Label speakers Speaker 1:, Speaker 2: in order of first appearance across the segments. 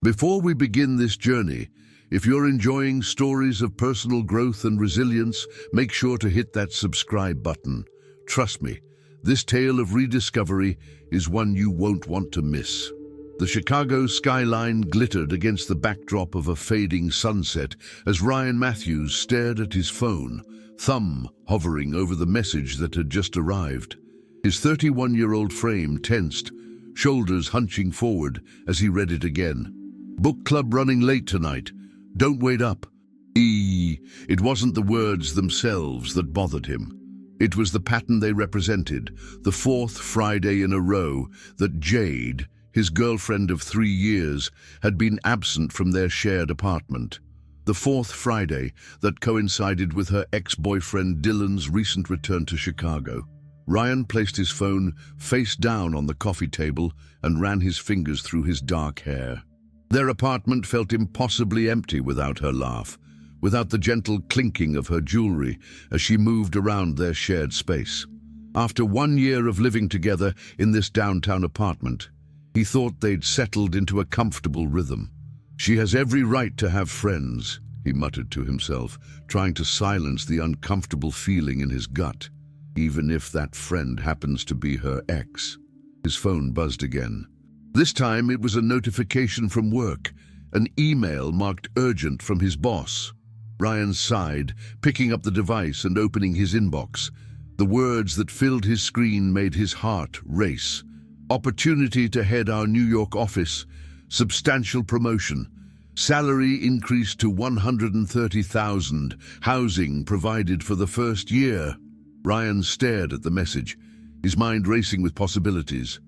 Speaker 1: Before we begin this journey, if you're enjoying stories of personal growth and resilience, make sure to hit that subscribe button. Trust me, this tale of rediscovery is one you won't want to miss. The Chicago skyline glittered against the backdrop of a fading sunset as Ryan Matthews stared at his phone, thumb hovering over the message that had just arrived. His 31-year-old frame tensed, shoulders hunching forward as he read it again. "Book club running late tonight. Don't wait up." It wasn't the words themselves that bothered him. It was the pattern they represented, the fourth Friday in a row that Jade, his girlfriend of 3 years, had been absent from their shared apartment. The fourth Friday that coincided with her ex-boyfriend Dylan's recent return to Chicago. Ryan placed his phone face down on the coffee table and ran his fingers through his dark hair. Their apartment felt impossibly empty without her laugh, without the gentle clinking of her jewelry as she moved around their shared space. After 1 year of living together in this downtown apartment, he thought they'd settled into a comfortable rhythm. "She has every right to have friends," he muttered to himself, trying to silence the uncomfortable feeling in his gut, even if that friend happens to be her ex. His phone buzzed again. This time it was a notification from work, an email marked urgent from his boss. Ryan sighed, picking up the device and opening his inbox. The words that filled his screen made his heart race. "Opportunity to head our New York office. Substantial promotion. Salary increased to $130,000. Housing provided for the first year." Ryan stared at the message, his mind racing with possibilities.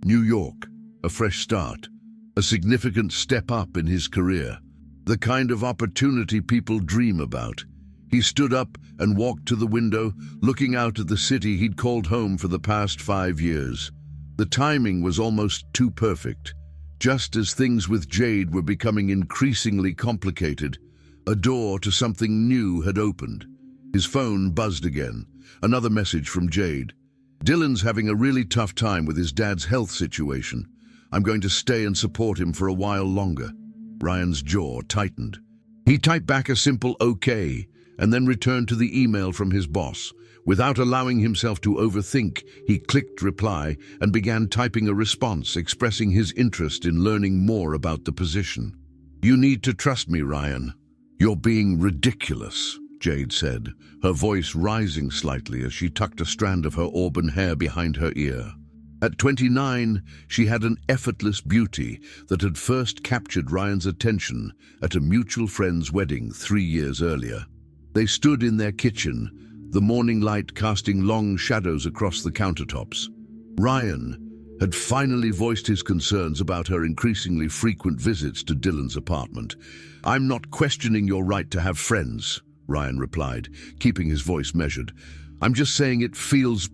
Speaker 1: New York, a fresh start, a significant step up in his career. The kind of opportunity people dream about. He stood up and walked to the window, looking out at the city he'd called home for the past 5 years. The timing was almost too perfect. Just as things with Jade were becoming increasingly complicated, a door to something new had opened. His phone buzzed again. Another message from Jade. "Dylan's having a really tough time with his dad's health situation. I'm going to stay and support him for a while longer." Ryan's jaw tightened. He typed back a simple "okay" and then returned to the email from his boss. Without allowing himself to overthink, he clicked reply and began typing a response expressing his interest in learning more about the position. "You need to trust me, Ryan. You're being ridiculous," Jade said, her voice rising slightly as she tucked a strand of her auburn hair behind her ear. At 29, she had an effortless beauty that had first captured Ryan's attention at a mutual friend's wedding 3 years earlier. They stood in their kitchen, the morning light casting long shadows across the countertops. Ryan had finally voiced his concerns about her increasingly frequent visits to Dylan's apartment. "I'm not questioning your right to have friends," Ryan replied, keeping his voice measured. "I'm just saying it feels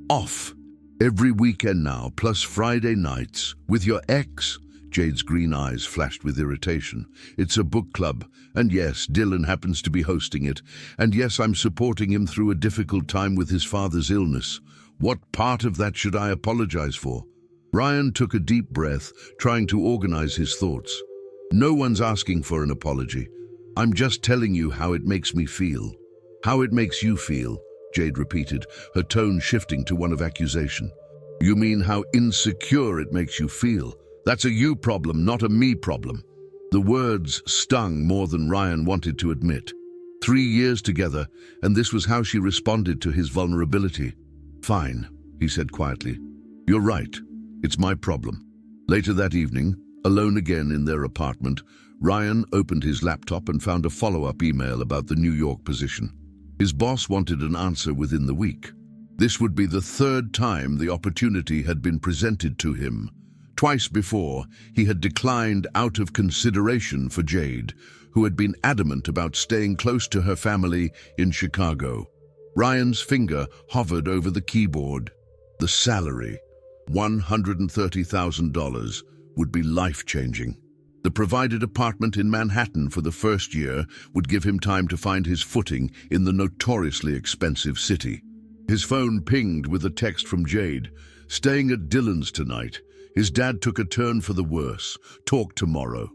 Speaker 1: off. Every weekend now, plus Friday nights, with your ex?" Jade's green eyes flashed with irritation. "It's a book club, and yes, Dylan happens to be hosting it, and yes, I'm supporting him through a difficult time with his father's illness. What part of that should I apologize for?" Ryan took a deep breath, trying to organize his thoughts. "No one's asking for an apology. I'm just telling you how it makes me feel." "How it makes you feel," Jade repeated, her tone shifting to one of accusation. "You mean how insecure it makes you feel? That's a you problem, not a me problem." The words stung more than Ryan wanted to admit. 3 years together, and this was how she responded to his vulnerability. "Fine," he said quietly. "You're right. It's my problem." Later that evening, alone again in their apartment, Ryan opened his laptop and found a follow-up email about the New York position. His boss wanted an answer within the week. This would be the 3rd time the opportunity had been presented to him. Twice before, he had declined out of consideration for Jade, who had been adamant about staying close to her family in Chicago. Ryan's finger hovered over the keyboard. The salary, $130,000, would be life-changing. The provided apartment in Manhattan for the first year would give him time to find his footing in the notoriously expensive city. His phone pinged with a text from Jade. "Staying at Dylan's tonight. His dad took a turn for the worse. Talk tomorrow."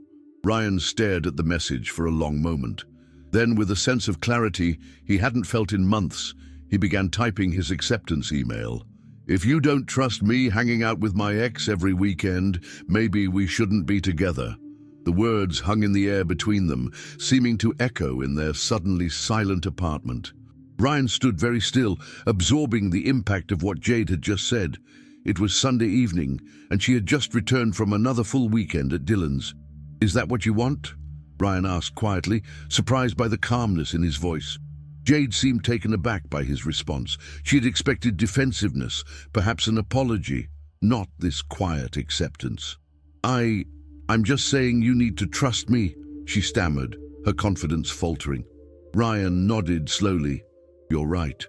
Speaker 1: Ryan stared at the message for a long moment. Then, with a sense of clarity he hadn't felt in months, he began typing his acceptance email. "If you don't trust me hanging out with my ex every weekend, maybe we shouldn't be together." The words hung in the air between them, seeming to echo in their suddenly silent apartment. Ryan stood very still, absorbing the impact of what Jade had just said. It was Sunday evening, and she had just returned from another full weekend at Dylan's. "Is that what you want?" Ryan asked quietly, surprised by the calmness in his voice. Jade seemed taken aback by his response. She had expected defensiveness, perhaps an apology, not this quiet acceptance. I'm just saying you need to trust me," she stammered, her confidence faltering. Ryan nodded slowly. "You're right.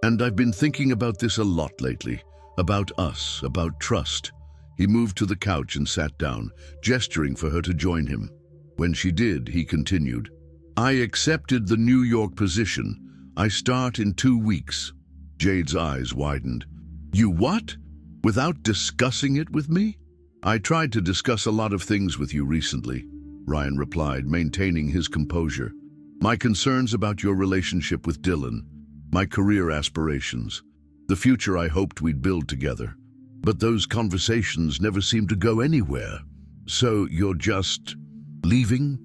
Speaker 1: And I've been thinking about this a lot lately. About us, about trust." He moved to the couch and sat down, gesturing for her to join him. When she did, he continued, "I accepted the New York position. I start in 2 weeks." Jade's eyes widened. "You what? Without discussing it with me?" "I tried to discuss a lot of things with you recently," Ryan replied, maintaining his composure. "My concerns about your relationship with Dylan, my career aspirations, the future I hoped we'd build together. But those conversations never seemed to go anywhere. So you're just leaving?"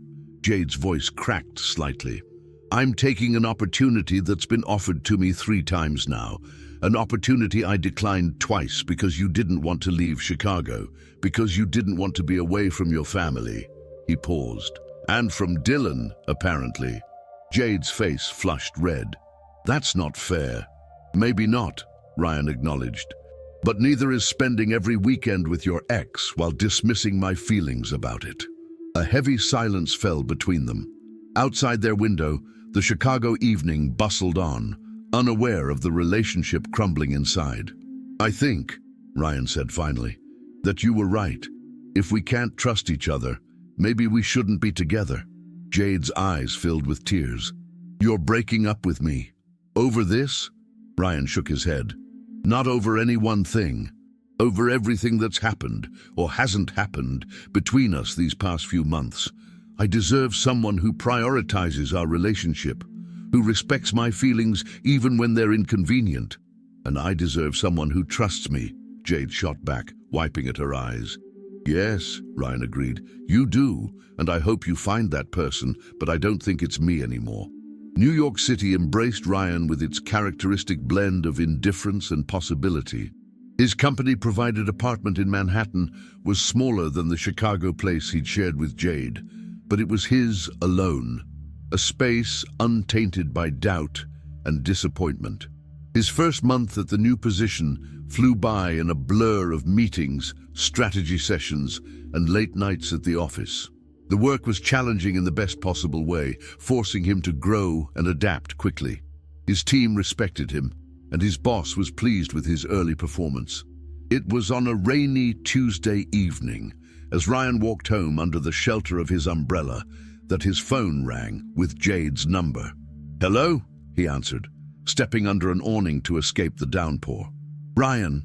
Speaker 1: Jade's voice cracked slightly. "I'm taking an opportunity that's been offered to me 3 times now. An opportunity I declined twice because you didn't want to leave Chicago, because you didn't want to be away from your family." He paused. "And from Dylan, apparently." Jade's face flushed red. "That's not fair." "Maybe not," Ryan acknowledged. "But neither is spending every weekend with your ex while dismissing my feelings about it." A heavy silence fell between them. Outside their window, the Chicago evening bustled on, unaware of the relationship crumbling inside. "I think," Ryan said finally, "that you were right. If we can't trust each other, maybe we shouldn't be together." Jade's eyes filled with tears. "You're breaking up with me. Over this?" Ryan shook his head. "Not over any one thing. Over everything that's happened, or hasn't happened, between us these past few months. I deserve someone who prioritizes our relationship, who respects my feelings even when they're inconvenient. And I deserve someone who trusts me," Jade shot back, wiping at her eyes. "Yes," Ryan agreed, "you do, and I hope you find that person, but I don't think it's me anymore." New York City embraced Ryan with its characteristic blend of indifference and possibility. His company-provided apartment in Manhattan was smaller than the Chicago place he'd shared with Jade, but it was his alone, a space untainted by doubt and disappointment. His first month at the new position flew by in a blur of meetings, strategy sessions, and late nights at the office. The work was challenging in the best possible way, forcing him to grow and adapt quickly. His team respected him, and his boss was pleased with his early performance. It was on a rainy Tuesday evening, as Ryan walked home under the shelter of his umbrella, that his phone rang with Jade's number. "Hello?" he answered, stepping under an awning to escape the downpour. "Ryan."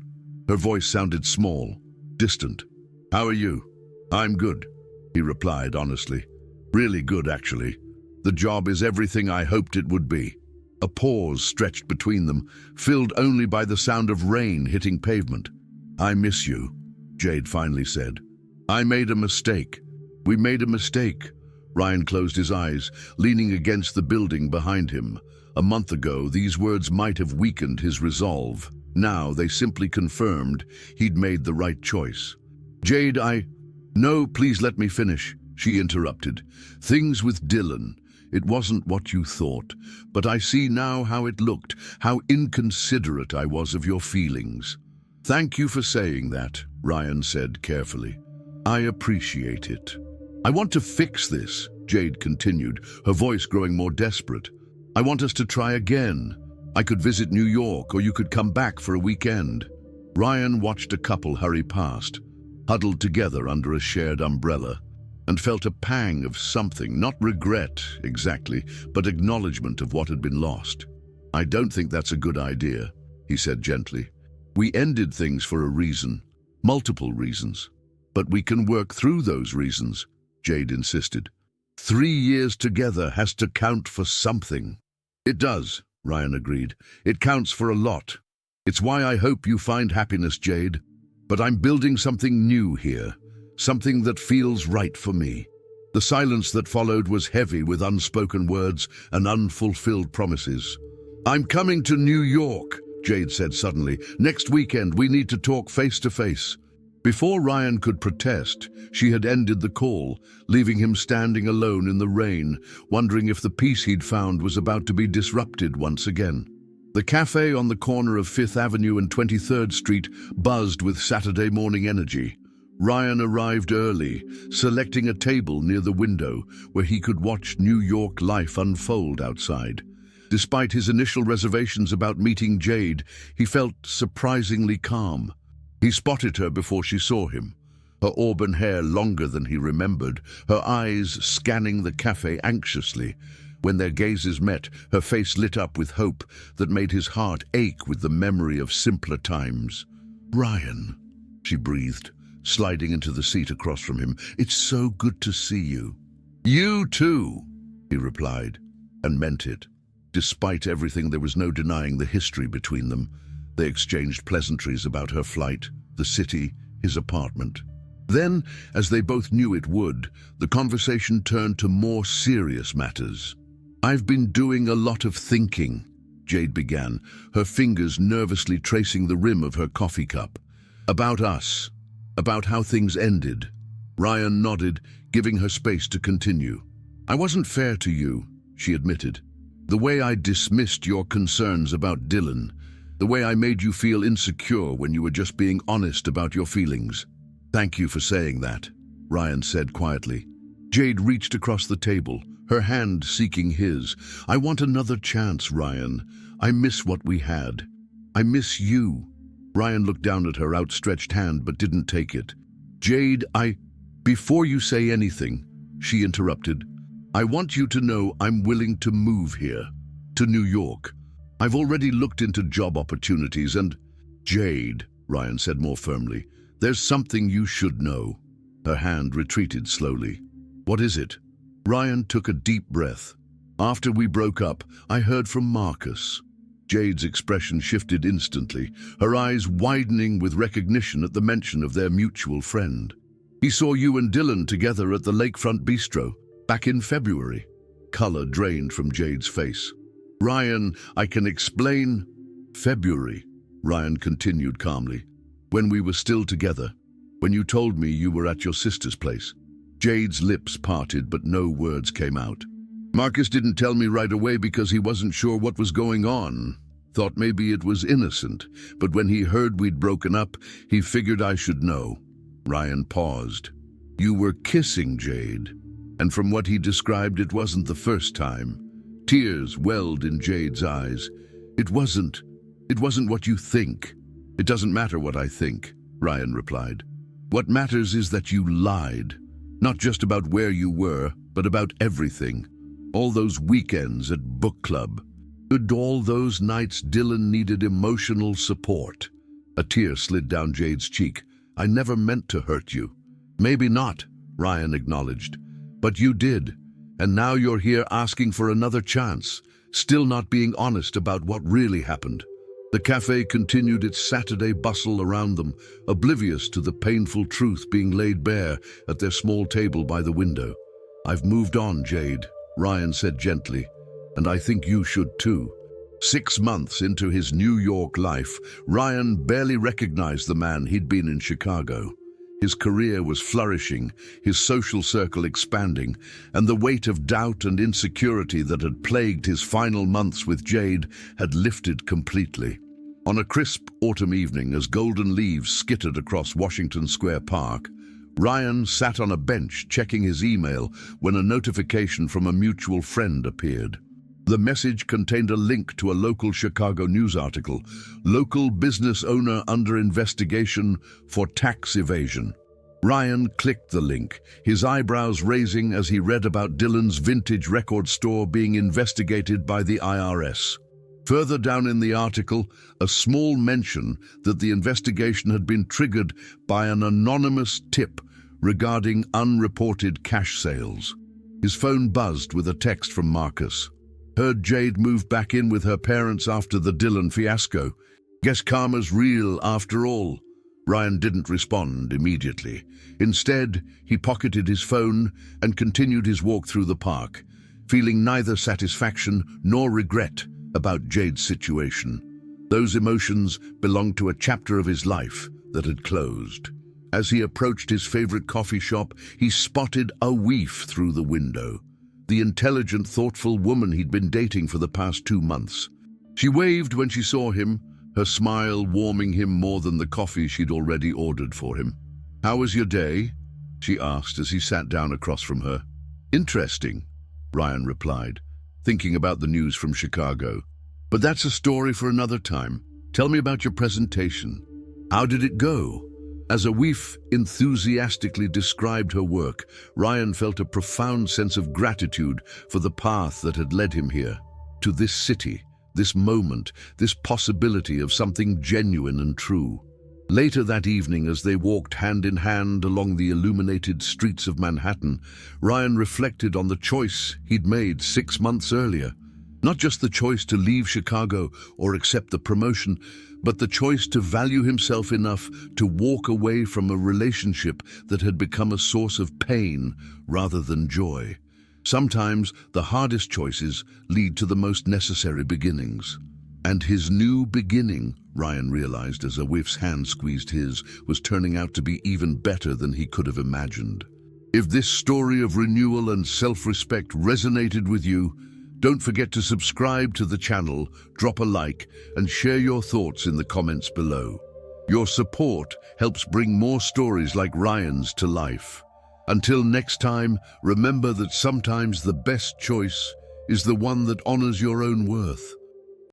Speaker 1: Her voice sounded small, distant. "How are you?" "I'm good," he replied honestly. "Really good, actually. The job is everything I hoped it would be." A pause stretched between them, filled only by the sound of rain hitting pavement. "I miss you," Jade finally said. "I made a mistake. We made a mistake." Ryan closed his eyes, leaning against the building behind him. A month ago, these words might have weakened his resolve. Now they simply confirmed he'd made the right choice. "Jade, No, please let me finish," she interrupted. "Things with Dylan. It wasn't what you thought, but I see now how it looked, how inconsiderate I was of your feelings." "Thank you for saying that," Ryan said carefully. "I appreciate it." "I want to fix this," Jade continued, her voice growing more desperate. "I want us to try again. I could visit New York, or you could come back for a weekend." Ryan watched a couple hurry past, huddled together under a shared umbrella, and felt a pang of something, not regret exactly, but acknowledgement of what had been lost. "I don't think that's a good idea," he said gently. "We ended things for a reason, multiple reasons, but we can work through those reasons. Jade insisted. 3 years together has to count for something. It does, Ryan agreed. It counts for a lot. It's why I hope you find happiness, Jade. But I'm building something new here, something that feels right for me. The silence that followed was heavy with unspoken words and unfulfilled promises. I'm coming to New York, Jade said suddenly. Next weekend, we need to talk face to face. Before Ryan could protest, she had ended the call, leaving him standing alone in the rain, wondering if the peace he'd found was about to be disrupted once again. The cafe on the corner of 5th Avenue and 23rd Street buzzed with Saturday morning energy. Ryan arrived early, selecting a table near the window where he could watch New York life unfold outside. Despite his initial reservations about meeting Jade, he felt surprisingly calm. He spotted her before she saw him, her auburn hair longer than he remembered, her eyes scanning the cafe anxiously. When their gazes met, her face lit up with hope that made his heart ache with the memory of simpler times. "Ryan," she breathed, sliding into the seat across from him. "It's so good to see you." "You too," he replied, and meant it. Despite everything, there was no denying the history between them. They exchanged pleasantries about her flight, the city, his apartment. Then, as they both knew it would, the conversation turned to more serious matters. "I've been doing a lot of thinking," Jade began, her fingers nervously tracing the rim of her coffee cup. "About us, about how things ended." Ryan nodded, giving her space to continue. "I wasn't fair to you," she admitted. "The way I dismissed your concerns about Dylan, the way I made you feel insecure when you were just being honest about your feelings." "Thank you for saying that," Ryan said quietly. Jade reached across the table, her hand seeking his. "I want another chance, Ryan. I miss what we had. I miss you." Ryan looked down at her outstretched hand but didn't take it. "Jade, Before you say anything," she interrupted, "I want you to know I'm willing to move here, to New York. I've already looked into job opportunities and—" "Jade," Ryan said more firmly, "there's something you should know." Her hand retreated slowly. "What is it?" Ryan took a deep breath. "After we broke up, I heard from Marcus." Jade's expression shifted instantly, her eyes widening with recognition at the mention of their mutual friend. "He saw you and Dylan together at the Lakefront Bistro, back in February." Color drained from Jade's face. "Ryan, I can explain." "February," Ryan continued calmly, "when we were still together, when you told me you were at your sister's place." Jade's lips parted, but no words came out. "Marcus didn't tell me right away because he wasn't sure what was going on. Thought maybe it was innocent, but when he heard we'd broken up, he figured I should know." Ryan paused. "You were kissing, Jade, and from what he described, it wasn't the first time." Tears welled in Jade's eyes. It wasn't what you think." "It doesn't matter what I think," Ryan replied. "What matters is that you lied. Not just about where you were, but about everything. All those weekends at book club. And all those nights Dylan needed emotional support." A tear slid down Jade's cheek. "I never meant to hurt you." "Maybe not," Ryan acknowledged. "But you did. And now you're here asking for another chance, still not being honest about what really happened." The cafe continued its Saturday bustle around them, oblivious to the painful truth being laid bare at their small table by the window. "I've moved on, Jade," Ryan said gently, "and I think you should too." 6 months into his New York life, Ryan barely recognized the man he'd been in Chicago. His career was flourishing, his social circle expanding, and the weight of doubt and insecurity that had plagued his final months with Jade had lifted completely. On a crisp autumn evening, as golden leaves skittered across Washington Square Park, Ryan sat on a bench checking his email when a notification from a mutual friend appeared. The message contained a link to a local Chicago news article, "Local business owner under investigation for tax evasion." Ryan clicked the link, his eyebrows raising as he read about Dylan's vintage record store being investigated by the IRS. Further down in the article, a small mention that the investigation had been triggered by an anonymous tip regarding unreported cash sales. His phone buzzed with a text from Marcus. Heard Jade moved back in with her parents after the Dylan fiasco. Guess karma's real after all. Ryan didn't respond immediately. Instead, he pocketed his phone and continued his walk through the park, feeling neither satisfaction nor regret about Jade's situation. Those emotions belonged to a chapter of his life that had closed. As he approached his favorite coffee shop, he spotted a Weef through the window, the intelligent, thoughtful woman he'd been dating for the past 2 months. She waved when she saw him, her smile warming him more than the coffee she'd already ordered for him. "How was your day?" she asked as he sat down across from her. "Interesting," Ryan replied, thinking about the news from Chicago. "But that's a story for another time. Tell me about your presentation. How did it go?" As a Weef enthusiastically described her work, Ryan felt a profound sense of gratitude for the path that had led him here, to this city, this moment, this possibility of something genuine and true. Later that evening, as they walked hand in hand along the illuminated streets of Manhattan, Ryan reflected on the choice he'd made 6 months earlier. Not just the choice to leave Chicago or accept the promotion, but the choice to value himself enough to walk away from a relationship that had become a source of pain rather than joy. Sometimes the hardest choices lead to the most necessary beginnings. And his new beginning, Ryan realized as a Weef's hand squeezed his, was turning out to be even better than he could have imagined. If this story of renewal and self-respect resonated with you, don't forget to subscribe to the channel, drop a like, and share your thoughts in the comments below. Your support helps bring more stories like Ryan's to life. Until next time, remember that sometimes the best choice is the one that honors your own worth.